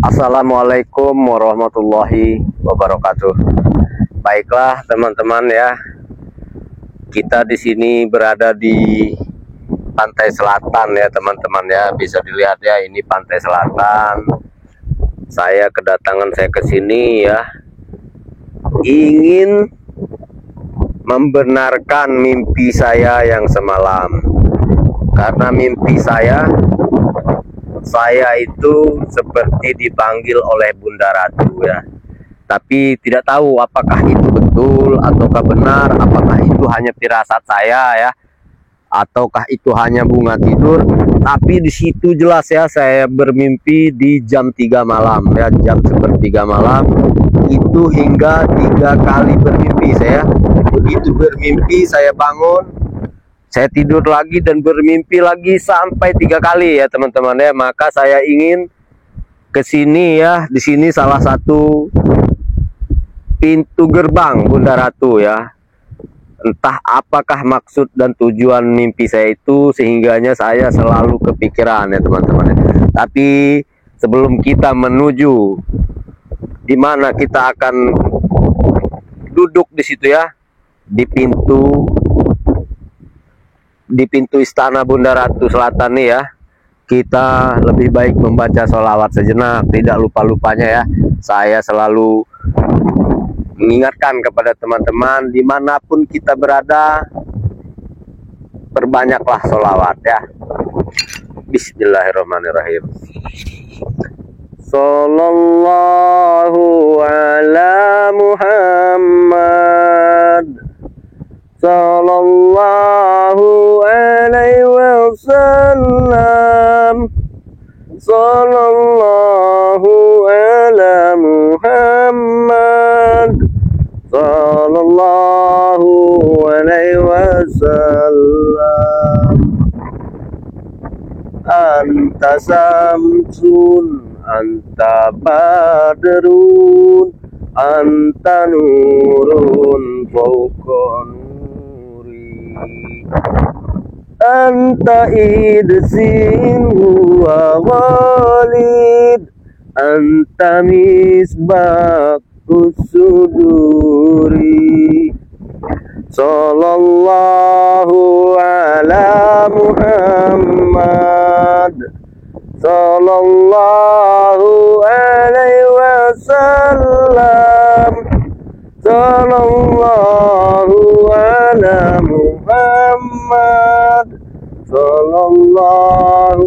Assalamualaikum warahmatullahi wabarakatuh. Baiklah teman-teman ya, kita di sini berada di pantai selatan ya teman-teman ya. Bisa dilihat ya, ini pantai selatan. Saya ke sini ya, ingin membenarkan mimpi saya yang semalam. Karena mimpi saya itu seperti dipanggil oleh Bunda Ratu ya. Tapi tidak tahu apakah itu betul ataukah benar, apakah itu hanya firasat saya ya, ataukah itu hanya bunga tidur. Tapi di situ jelas ya, saya bermimpi di jam 3 malam ya, jam sepertiga malam itu hingga 3 kali bermimpi saya. Begitu bermimpi saya bangun, saya tidur lagi dan bermimpi lagi sampai 3 kali ya teman-teman ya. Maka saya ingin ke sini ya. Di sini salah satu pintu gerbang Bunda Ratu ya. Entah apakah maksud dan tujuan mimpi saya itu sehingganya saya selalu kepikiran ya teman-teman ya. Tapi sebelum kita menuju di mana kita akan duduk di situ ya, di pintu istana Bunda Ratu Selatan nih ya, kita lebih baik membaca sholawat sejenak. Tidak lupa-lupanya ya, saya selalu mengingatkan kepada teman-teman dimanapun kita berada, perbanyaklah sholawat ya. Bismillahirrahmanirrahim. Sallallahu ala Muhammad, sallallahu alaihi wasallam, sallallahu ala Muhammad, sallallahu alaihi wasallam. Anta samsun, anta badrun, anta nurun fawqa nuri, anta idsin huwa ghalid, anta misbahus suduri. Sallallahu ala Muhammad, sallallahu alaihi wasallam, sallallahu ala Muhammad, sallallahu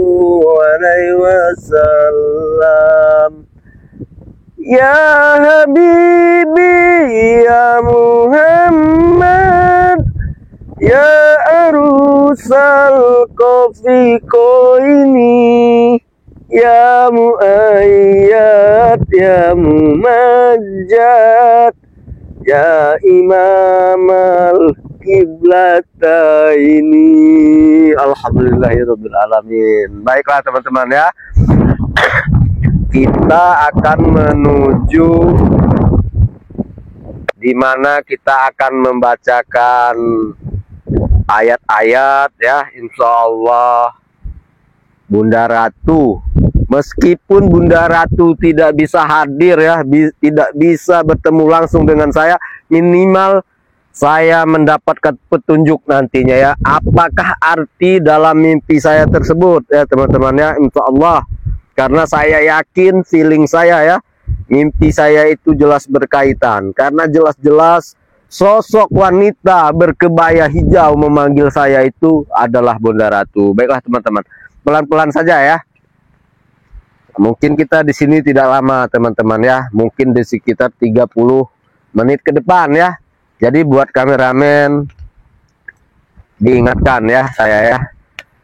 alaihi wasallam. Ya Habibi ya Muhammad, ya arusal kofiqo ini, ya muayyad ya mumajjad, ya imamal kiblata ini. Alhamdulillahirabbil alamin. Baiklah teman-teman ya, kita akan menuju di mana kita akan membacakan ayat-ayat ya. Insya Allah Bunda Ratu, meskipun Bunda Ratu tidak bisa hadir ya, tidak bisa bertemu langsung dengan saya, minimal saya mendapatkan petunjuk nantinya ya, apakah arti dalam mimpi saya tersebut ya teman-teman ya. Insya Allah, karena saya yakin, feeling saya ya, mimpi saya itu jelas berkaitan. Karena jelas-jelas sosok wanita berkebaya hijau memanggil saya itu adalah Bunda Ratu. Baiklah teman-teman, pelan-pelan saja ya. Mungkin kita di sini tidak lama teman-teman ya, mungkin di sekitar 30 menit ke depan ya. Jadi buat kameramen diingatkan ya saya ya.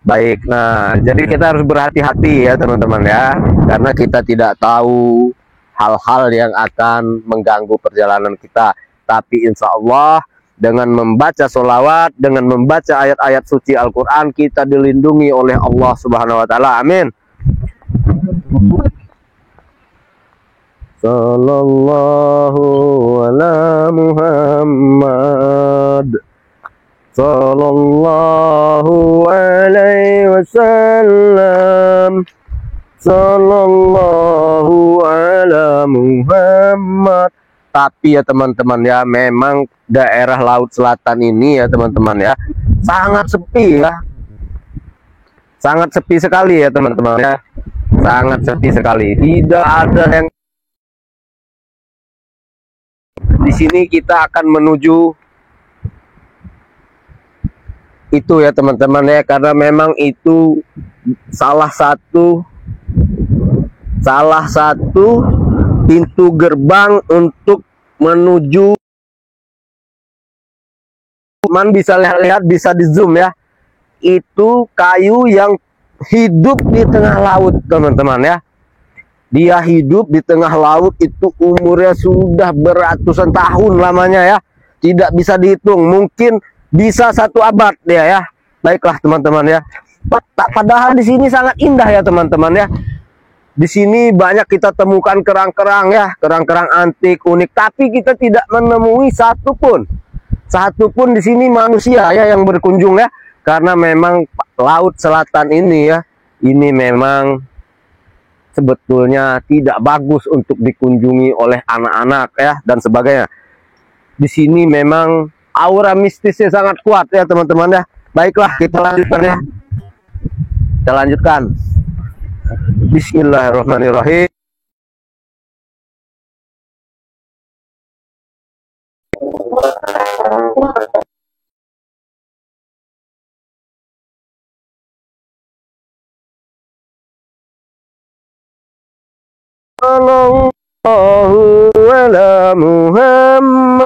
Baik, nah jadi kita harus berhati-hati ya teman-teman ya, karena kita tidak tahu hal-hal yang akan mengganggu perjalanan kita. Tapi insya Allah dengan membaca sholawat, dengan membaca ayat-ayat suci Al-Quran, kita dilindungi oleh Allah Subhanahu Wa Taala. Amin. Sallallahu ala Muhammad, sallallahu alaihi wasallam, sallallahu Tapi ya teman-teman ya, memang daerah Laut Selatan ini ya teman-teman ya, sangat sepi ya. Sangat sepi sekali ya teman-teman ya. Sangat sepi sekali. Tidak ada yang. Di sini kita akan menuju itu ya teman-teman ya, karena memang itu salah satu pintu gerbang untuk menuju. Teman bisa lihat, bisa di zoom ya, itu kayu yang hidup di tengah laut teman-teman ya. Dia hidup di tengah laut, itu umurnya sudah beratusan tahun lamanya ya, tidak bisa dihitung, mungkin bisa 1 abad dia ya. Baiklah teman-teman ya, padahal di sini sangat indah ya teman-teman ya. Di sini banyak kita temukan kerang-kerang ya, kerang-kerang antik unik, tapi kita tidak menemui satupun di sini manusia ya yang berkunjung ya, karena memang Laut Selatan ini ya, ini memang sebetulnya tidak bagus untuk dikunjungi oleh anak-anak ya dan sebagainya. Di sini memang aura mistisnya sangat kuat ya teman-teman ya. Baiklah, kita lanjutkan ya. Kita lanjutkan. Bismillahirrahmanirrahim. Sallallahu ala Muhammad.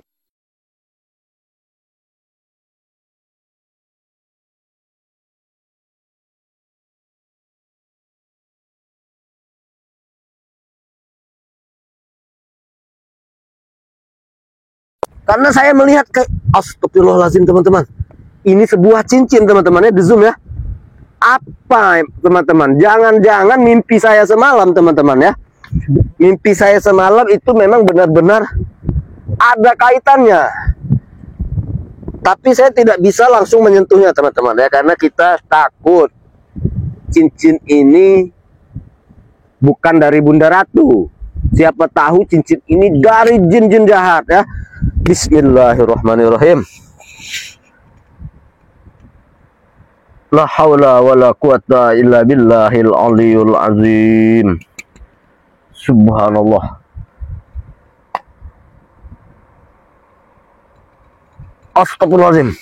Karena saya melihat kayak astagfirullahaladzim teman-teman. Ini sebuah cincin teman-teman ya, di zoom ya. Apa teman-teman? Jangan-jangan mimpi saya semalam teman-teman ya. Mimpi saya semalam itu memang benar-benar ada kaitannya. Tapi saya tidak bisa langsung menyentuhnya teman-teman ya, karena kita takut cincin ini bukan dari Bunda Ratu. Siapa tahu cincin ini dari jin-jin jahat ya. Bismillahirrahmanirrahim. La haula wala quwata illa billahil aliyul azim. Subhanallah. Astagfirullahaladzim.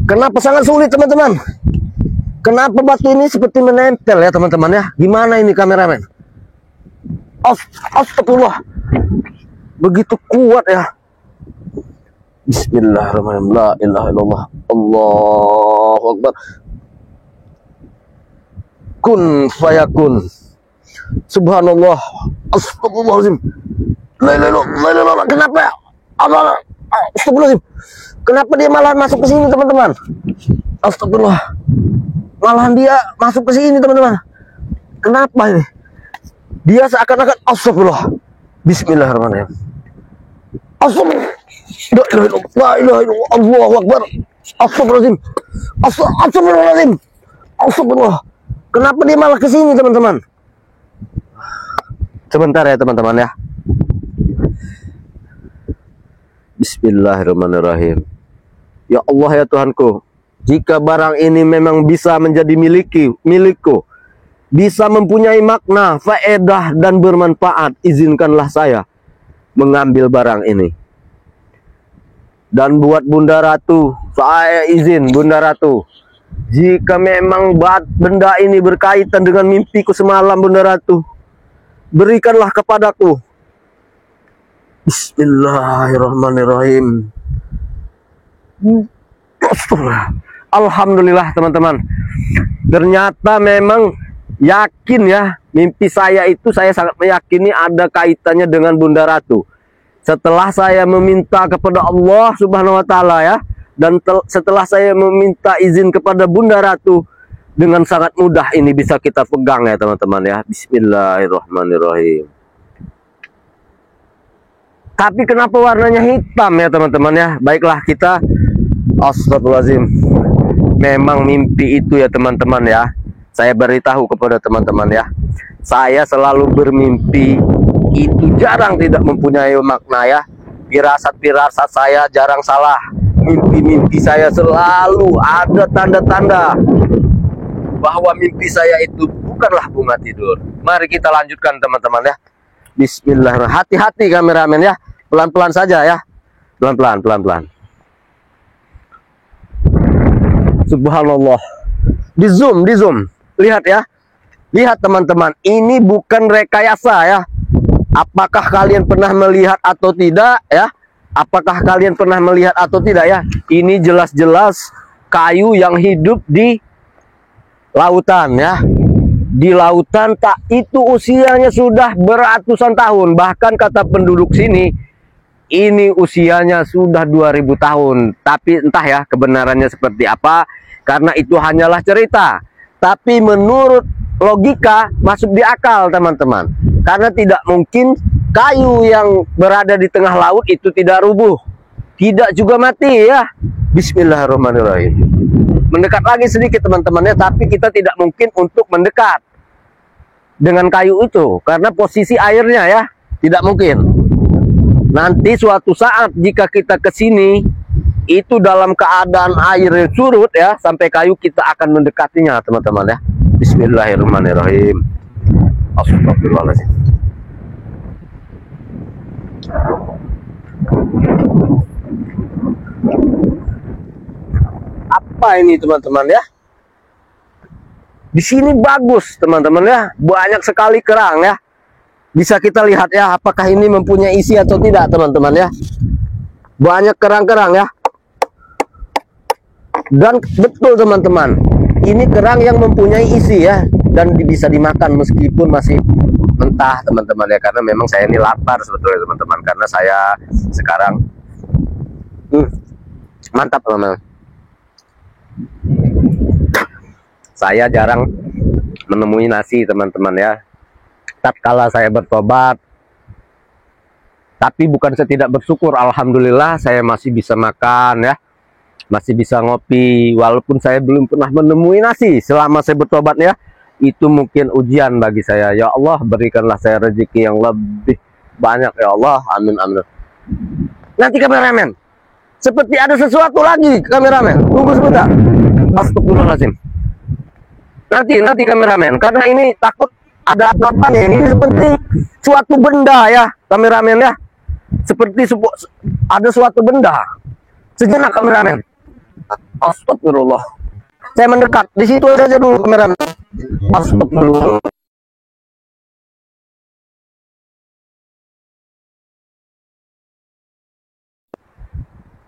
Kenapa sangat sulit teman-teman? Kenapa batu ini seperti menempel ya teman-teman ya? Gimana ini kameramen? Astagfirullah. Begitu kuat ya. Bismillahirrahmanirrahim. La ilaha illallah. Allahu Akbar. Kun fayakun. Subhanallah. Astagfirullahaladzim. La ilaha illallah. Kenapa ya? Astagfirullahaladzim. Kenapa dia malah masuk ke sini teman-teman? Astagfirullah. Malahan dia masuk ke sini teman-teman. Kenapa ini? Dia seakan-akan astagfirullah. Bismillahirrahmanirrahim. Astagfirullah. La ilaha illallah. Allahu Akbar. Astagfirullahaladzim. Astagfirullahaladzim. Astagfirullah. Kenapa dia malah ke sini teman-teman? Sebentar ya teman-teman ya. Bismillahirrahmanirrahim. Ya Allah ya Tuhanku, jika barang ini memang bisa menjadi milikku, bisa mempunyai makna, faedah dan bermanfaat, izinkanlah saya mengambil barang ini. Dan buat Bunda Ratu, saya izin Bunda Ratu, jika memang benda ini berkaitan dengan mimpiku semalam Bunda Ratu, berikanlah kepadaku. Bismillahirrahmanirrahim. Alhamdulillah teman-teman. Ternyata memang yakin ya, mimpi saya itu saya sangat meyakini ada kaitannya dengan Bunda Ratu. Setelah saya meminta kepada Allah Subhanahu wa taala ya, dan setelah saya meminta izin kepada Bunda Ratu, dengan sangat mudah ini bisa kita pegang ya teman-teman ya. Bismillahirrahmanirrahim. Tapi kenapa warnanya hitam ya teman-teman ya? Baiklah, kita astagfirullahaladzim. Memang mimpi itu ya teman-teman ya. Saya beritahu kepada teman-teman ya. Saya selalu bermimpi itu jarang tidak mempunyai makna ya. Firasat-firasat saya jarang salah. Mimpi-mimpi saya selalu ada tanda-tanda bahwa mimpi saya itu bukanlah bunga tidur. Mari kita lanjutkan teman-teman ya. Bismillahirrahmanirrahim. Hati-hati kameramen ya. Pelan-pelan saja ya. Pelan-pelan, pelan-pelan. Subhanallah. Di zoom, di zoom. Lihat ya. Lihat teman-teman. Ini bukan rekayasa ya. Apakah kalian pernah melihat atau tidak ya? Apakah kalian pernah melihat atau tidak ya? Ini jelas-jelas kayu yang hidup di lautan ya. Di lautan tak itu usianya sudah beratusan tahun. Bahkan kata penduduk sini ini usianya sudah 2000 tahun. Tapi entah ya kebenarannya seperti apa, karena itu hanyalah cerita. Tapi menurut logika masuk di akal teman-teman. Karena tidak mungkin kayu yang berada di tengah laut itu tidak rubuh, tidak juga mati ya. Bismillahirrahmanirrahim. Mendekat lagi sedikit teman-teman ya, tapi kita tidak mungkin untuk mendekat dengan kayu itu karena posisi airnya ya, tidak mungkin. Nanti suatu saat jika kita ke sini itu dalam keadaan air surut ya, sampai kayu kita akan mendekatinya teman-teman ya. Bismillahirrahmanirrahim. Astagfirullahaladzim. Apa ini teman-teman ya? Di sini bagus teman-teman ya, banyak sekali kerang ya. Bisa kita lihat ya, apakah ini mempunyai isi atau tidak teman-teman ya. Banyak kerang-kerang ya. Dan betul teman-teman, ini kerang yang mempunyai isi ya, dan bisa dimakan meskipun masih mentah teman-teman ya. Karena memang saya ini lapar sebetulnya teman-teman, karena saya sekarang mantap teman-teman. Saya jarang menemui nasi teman-teman ya. Tatkala saya bertobat, tapi bukan saya tidak bersyukur. Alhamdulillah saya masih bisa makan ya, masih bisa ngopi, walaupun saya belum pernah menemui nasi selama saya bertobat ya. Itu mungkin ujian bagi saya. Ya Allah, berikanlah saya rezeki yang lebih banyak ya Allah. Amin, amin. Nanti kameramen, seperti ada sesuatu lagi kameramen. Tunggu sebentar. Astagfirullahaladzim. Nanti kameramen, karena ini takut ada apa-apa nih. Ini seperti suatu benda ya kameramen ya. Seperti ada suatu benda. Sejenak kameramen. Astagfirullah. Saya mendekat. Di situ saja dulu kameramen. Astagfirullah.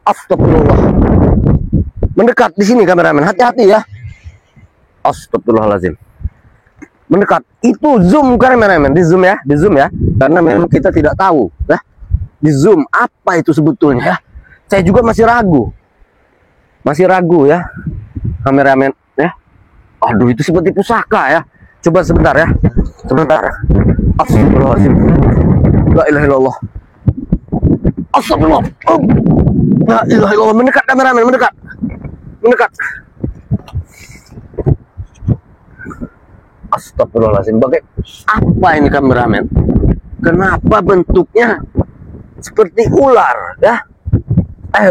Astagfirullah. Mendekat di sini kameramen. Hati-hati ya. Astagfirullahaladzim. Mendekat. Itu zoom kameramen. Di zoom ya. Di zoom ya. Karena memang kita tidak tahu ya. Di zoom apa itu sebetulnya ya. Saya juga masih ragu. Masih ragu ya kameramen ya. Aduh, itu seperti pusaka ya. Coba sebentar ya. Sebentar. Astagfirullahaladzim. La ilaha illallah. Astagfirullah. Oh. La ilaha illallah. Mendekat kameramen. Mendekat. Mendekat. Astagfirullahaladzim. Apa ini kameramen? Kenapa bentuknya seperti ular ya?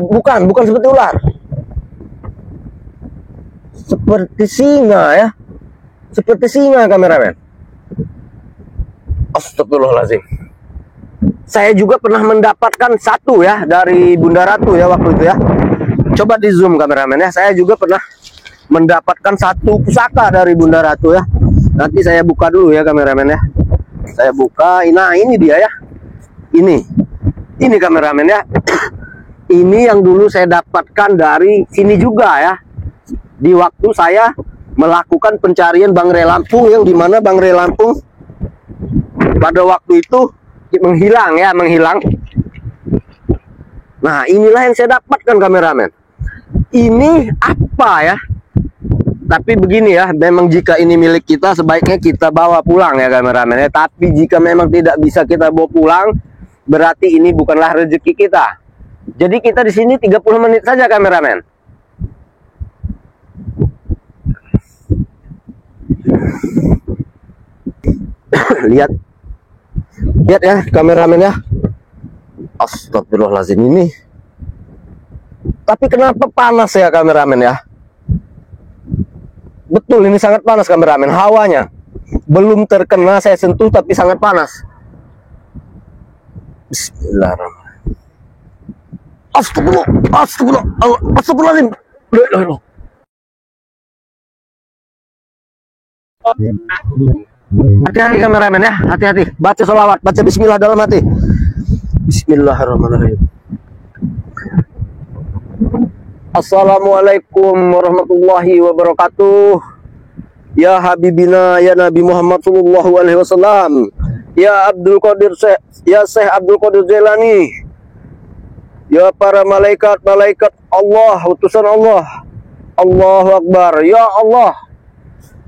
Bukan seperti ular. Seperti singa ya. Seperti singa kameramen. Astagfirullahaladzim. Saya juga pernah mendapatkan satu ya dari Bunda Ratu ya waktu itu ya. Coba di zoom kameramen ya. Saya juga pernah mendapatkan satu pusaka dari Bunda Ratu ya. Nanti saya buka dulu ya kameramen ya. Saya buka. Nah, ini dia ya. Ini kameramen ya. Ini yang dulu saya dapatkan dari sini juga ya. Di waktu saya melakukan pencarian Bang Rey Lampung, yang dimana Bang Rey Lampung pada waktu itu menghilang ya, menghilang. Nah, inilah yang saya dapatkan kameramen. Ini apa ya? Tapi begini ya, memang jika ini milik kita sebaiknya kita bawa pulang ya kameramen ya. Tapi jika memang tidak bisa kita bawa pulang, berarti ini bukanlah rezeki kita. Jadi kita di sini 30 menit saja kameramen. Lihat. Lihat ya kameramen ya. Astagfirullahaladzim ini. Tapi kenapa panas ya kameramen ya? Betul, ini sangat panas kameramen. Hawanya belum terkena saya sentuh tapi sangat panas. Bismillahirrahmanirrahim. Astagfirullahaladzim. Hati-hati kameramen ya, hati-hati. Baca sholawat, baca bismillah dalam hati. Bismillahirrahmanirrahim. Assalamualaikum warahmatullahi wabarakatuh. Ya Habibina ya Nabi Muhammad sallallahu alaihi wasallam. Ya Abdul Qadir ya Syekh Abdul Qadir Jailani. Ya para malaikat Allah, utusan Allah. Allahu Akbar. Ya Allah,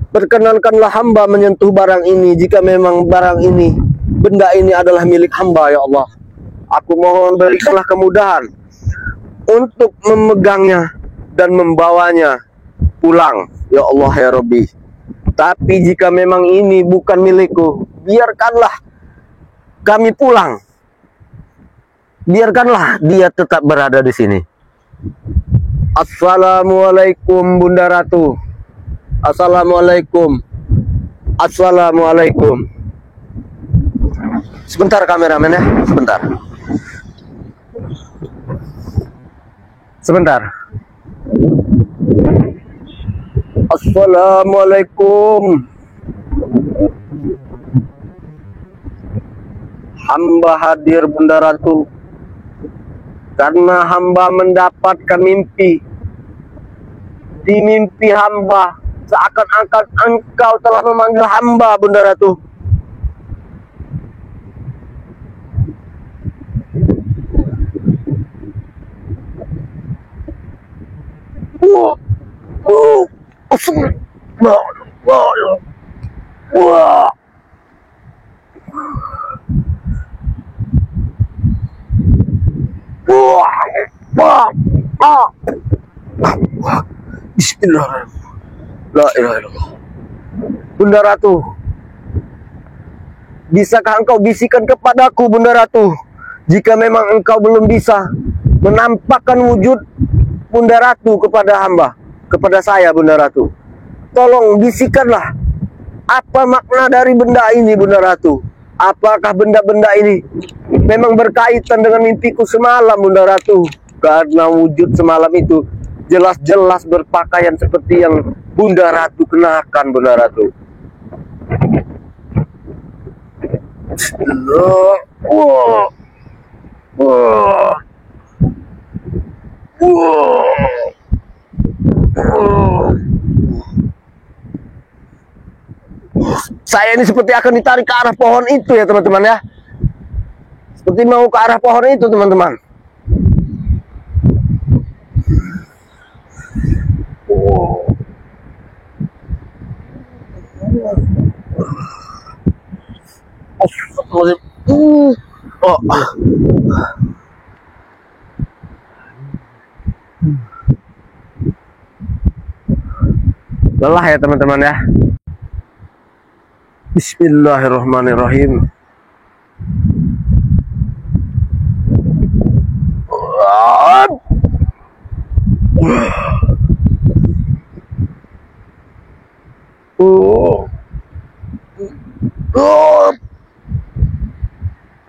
perkenankanlah hamba menyentuh barang ini jika memang barang ini, benda ini adalah milik hamba ya Allah. Aku mohon berikanlah kemudahan untuk memegangnya dan membawanya pulang ya Allah ya Rabbi. Tapi jika memang ini bukan milikku, biarkanlah kami pulang. Biarkanlah dia tetap berada di sini. Assalamualaikum Bunda Ratu. Assalamualaikum. Assalamualaikum. Sebentar kameramen ya, sebentar. Sebentar. Assalamualaikum. Hamba hadir Bunda Ratu karena hamba mendapatkan mimpi. Di mimpi hamba seakan-akan engkau telah memanggil hamba Bunda Ratu. Bismillahirrahmanirrahim. La ilaha illallah. Bunda Ratu, bisakah engkau bisikan kepadaku Bunda Ratu, jika memang engkau belum bisa menampakkan wujud Bunda Ratu kepada hamba, kepada saya Bunda Ratu. Tolong bisikanlah apa makna dari benda ini Bunda Ratu. Apakah benda-benda ini memang berkaitan dengan mimpiku semalam Bunda Ratu? Karena wujud semalam itu jelas-jelas berpakaian seperti yang Bunda Ratu kenakan Bunda Ratu. Saya ini seperti akan ditarik ke arah pohon itu ya teman-teman ya. Seperti mau ke arah pohon itu teman-teman. Lelah ya teman-teman ya. Bismillahirrahmanirrahim.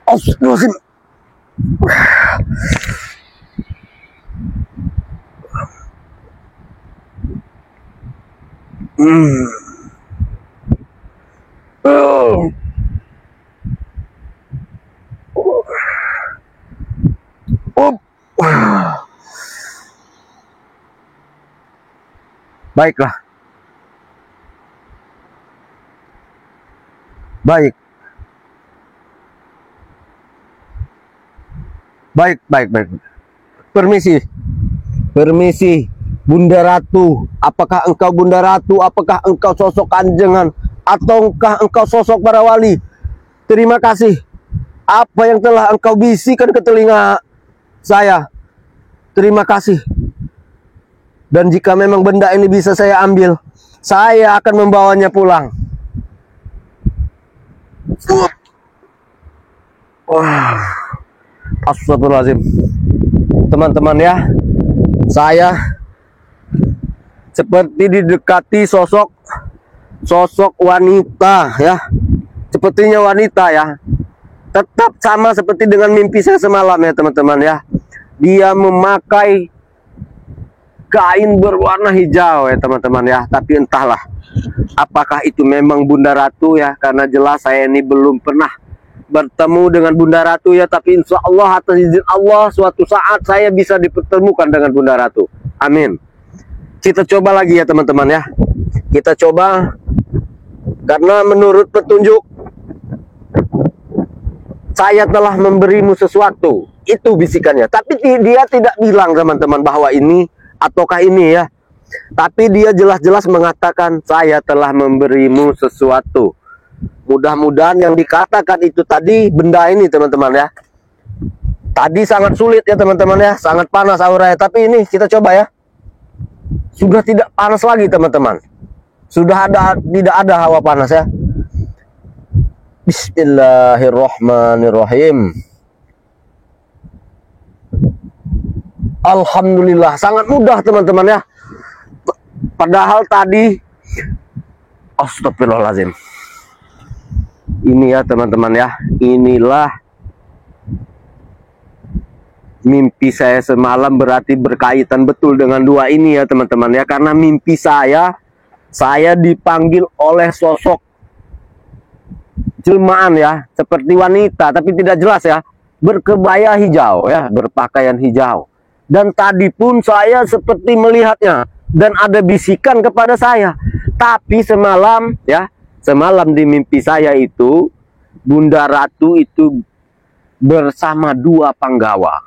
Astagfirullahaladzim. Baiklah. Baik. Baik. Permisi. Bunda Ratu, apakah engkau Bunda Ratu? Apakah engkau sosok kanjengan? Ataukah engkau sosok para wali? Terima kasih. Apa yang telah engkau bisikan ke telinga saya, terima kasih. Dan jika memang benda ini bisa saya ambil, saya akan membawanya pulang. Wah, astagfirullahaladzim. Teman-teman ya, saya seperti didekati sosok wanita ya. Sepertinya wanita ya. Tetap sama seperti dengan mimpi saya semalam ya teman-teman ya. Dia memakai kain berwarna hijau ya teman-teman ya. Tapi entahlah apakah itu memang Bunda Ratu ya. Karena jelas saya ini belum pernah bertemu dengan Bunda Ratu ya. Tapi insya Allah atas izin Allah suatu saat saya bisa dipertemukan dengan Bunda Ratu. Amin. Kita coba lagi ya teman-teman ya. Kita coba. Karena menurut petunjuk, saya telah memberimu sesuatu. Itu bisikannya. Tapi dia tidak bilang teman-teman bahwa ini ataukah ini ya. Tapi dia jelas-jelas mengatakan saya telah memberimu sesuatu. Mudah-mudahan yang dikatakan itu tadi benda ini teman-teman ya. Tadi sangat sulit ya teman-teman ya. Sangat panas auranya. Tapi ini kita coba ya. Sudah tidak panas lagi teman-teman. Sudah tidak ada hawa panas ya. Bismillahirrahmanirrahim. Alhamdulillah, sangat mudah teman-teman ya. Padahal tadi astagfirullahaladzim. Ini ya teman-teman ya. Inilah mimpi saya semalam, berarti berkaitan betul dengan dua ini ya teman-teman ya. Karena mimpi saya dipanggil oleh sosok jelmaan ya, seperti wanita tapi tidak jelas ya, berkebaya hijau ya, berpakaian hijau. Dan tadi pun saya seperti melihatnya dan ada bisikan kepada saya. Tapi semalam ya, semalam di mimpi saya itu Bunda Ratu itu bersama dua panggawa.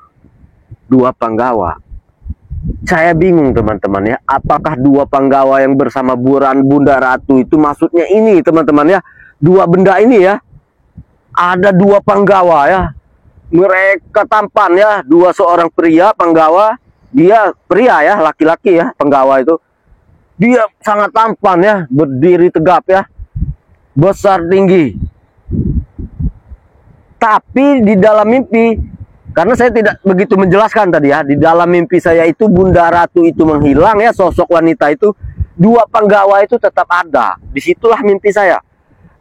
Saya bingung teman-teman ya, apakah dua panggawa yang bersama Bunda Ratu itu maksudnya ini teman-teman ya, dua benda ini ya. Ada dua panggawa ya, mereka tampan ya, seorang pria panggawa, dia pria ya, laki-laki ya panggawa itu. Dia sangat tampan ya, berdiri tegap ya, besar tinggi. Tapi di dalam mimpi, karena saya tidak begitu menjelaskan tadi ya, di dalam mimpi saya itu Bunda Ratu itu menghilang ya, sosok wanita itu, dua panggawa itu tetap ada. Disitulah mimpi saya.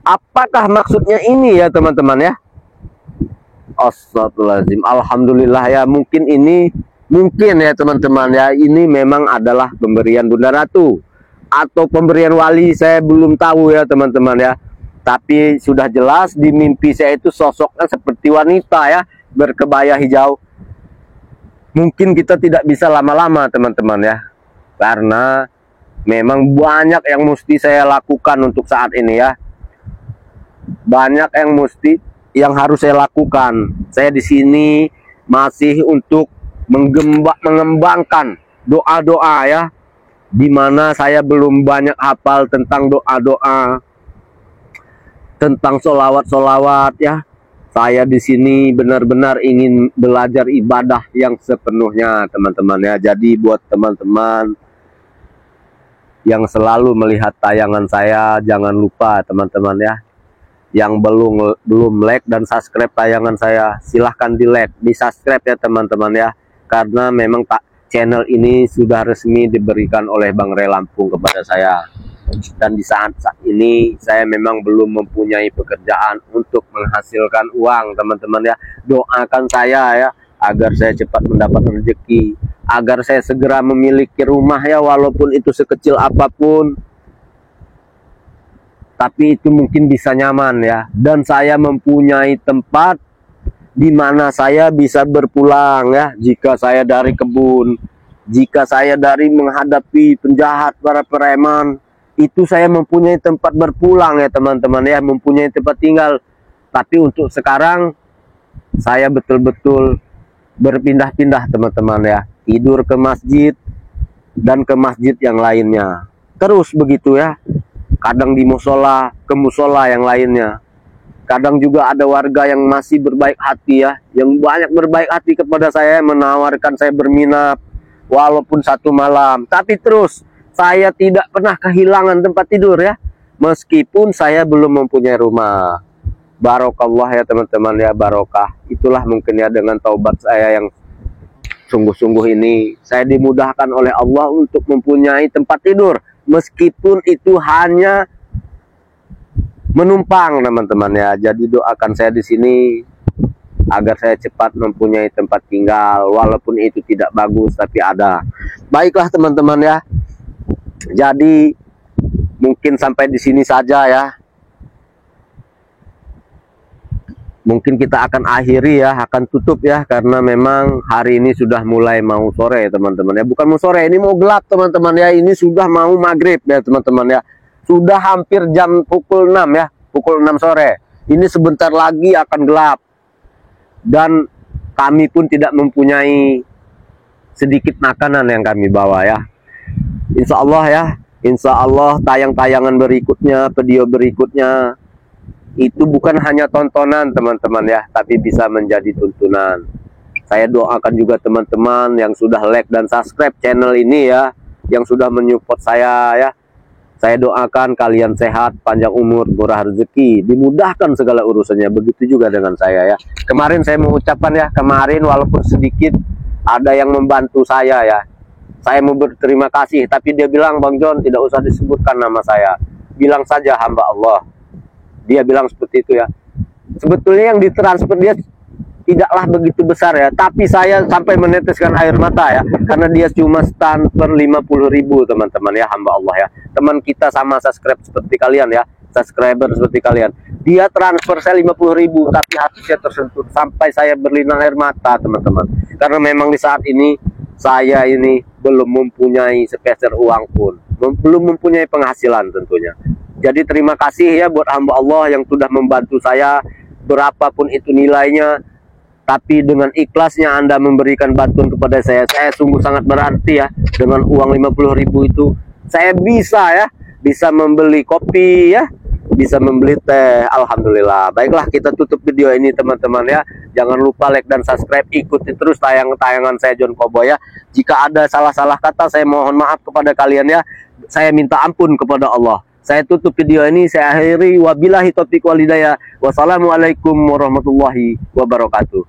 Apakah maksudnya ini ya teman-teman ya? Astagfirullahaladzim. Alhamdulillah ya, mungkin ya teman-teman ya, ini memang adalah pemberian Bunda Ratu atau pemberian wali, saya belum tahu ya teman-teman ya. Tapi sudah jelas di mimpi saya itu sosoknya seperti wanita ya, berkebaya hijau. Mungkin kita tidak bisa lama-lama teman-teman ya, karena memang banyak yang mesti saya lakukan untuk saat ini ya. Banyak yang harus saya lakukan. Saya di sini masih untuk mengembangkan doa-doa ya, dimana saya belum banyak hafal tentang doa-doa, tentang solawat-solawat ya. Saya di sini benar-benar ingin belajar ibadah yang sepenuhnya teman-teman ya. Jadi buat teman-teman yang selalu melihat tayangan saya, jangan lupa teman-teman ya, yang belum like dan subscribe tayangan saya, silahkan di like, di subscribe ya teman-teman ya. Karena memang channel ini sudah resmi diberikan oleh Bang Ray Lampung kepada saya. Dan di saat ini saya memang belum mempunyai pekerjaan untuk menghasilkan uang teman-teman ya. Doakan saya ya, agar saya cepat mendapat rezeki, agar saya segera memiliki rumah ya, walaupun itu sekecil apapun, tapi itu mungkin bisa nyaman ya. Dan saya mempunyai tempat di mana saya bisa berpulang ya, jika saya dari kebun, jika saya dari menghadapi penjahat, para preman, itu saya mempunyai tempat berpulang ya teman-teman ya, mempunyai tempat tinggal. Tapi untuk sekarang saya betul-betul berpindah-pindah teman-teman ya, tidur ke masjid dan ke masjid yang lainnya, terus begitu ya. Kadang di musola, ke musola yang lainnya. Kadang juga ada warga yang masih berbaik hati ya, yang banyak berbaik hati kepada saya, menawarkan saya berminap walaupun satu malam. Tapi terus saya tidak pernah kehilangan tempat tidur ya, meskipun saya belum mempunyai rumah. Barokallah ya teman-teman ya, barokah. Itulah mungkin ya dengan taubat saya yang sungguh-sungguh ini, saya dimudahkan oleh Allah untuk mempunyai tempat tidur, meskipun itu hanya menumpang teman-teman ya. Jadi doakan saya di sini agar saya cepat mempunyai tempat tinggal, walaupun itu tidak bagus tapi ada. Baiklah teman-teman ya. Jadi mungkin sampai di sini saja ya. Mungkin kita akan akhiri ya, akan tutup ya, karena memang hari ini sudah mulai mau sore teman-teman ya. Bukan mau sore, ini mau gelap teman-teman ya. Ini sudah mau maghrib ya teman-teman ya. Sudah hampir jam pukul 6 ya, pukul 6 sore. Ini sebentar lagi akan gelap. Dan kami pun tidak mempunyai sedikit makanan yang kami bawa ya. Insya Allah ya, insya Allah tayang-tayangan berikutnya, video berikutnya itu bukan hanya tontonan teman-teman ya, tapi bisa menjadi tuntunan. Saya doakan juga teman-teman yang sudah like dan subscribe channel ini ya, yang sudah menyupport saya ya. Saya doakan kalian sehat, panjang umur, murah rezeki, dimudahkan segala urusannya. Begitu juga dengan saya ya. Kemarin saya mengucapkan ya, kemarin walaupun sedikit ada yang membantu saya ya. Saya mau berterima kasih, tapi dia bilang, Bang John tidak usah disebutkan nama saya. Bilang saja hamba Allah. Dia bilang seperti itu ya. Sebetulnya yang ditransfer dia tidaklah begitu besar ya, tapi saya sampai meneteskan air mata ya, karena dia cuma transfer 50.000 teman-teman ya, hamba Allah ya. Teman kita sama subscribe seperti kalian ya, subscriber seperti kalian. Dia transfer saya 50.000, tapi hati saya tersentuh sampai saya berlinang air mata teman-teman. Karena memang di saat ini saya ini belum mempunyai sepeser uang pun, belum mempunyai penghasilan tentunya. Jadi terima kasih ya buat hamba Allah yang sudah membantu saya, berapapun itu nilainya, tapi dengan ikhlasnya Anda memberikan bantuan kepada saya sungguh sangat berarti ya. Dengan uang 50.000 itu saya bisa membeli kopi ya, bisa membeli teh. Alhamdulillah. Baiklah, kita tutup video ini teman-teman ya. Jangan lupa like dan subscribe, ikuti terus tayangan saya John Cowboy ya. Jika ada salah-salah kata saya mohon maaf kepada kalian ya. Saya minta ampun kepada Allah. Saya tutup video ini, saya akhiri. Wabillahi taufiq wal hidayah. Wassalamualaikum warahmatullahi wabarakatuh.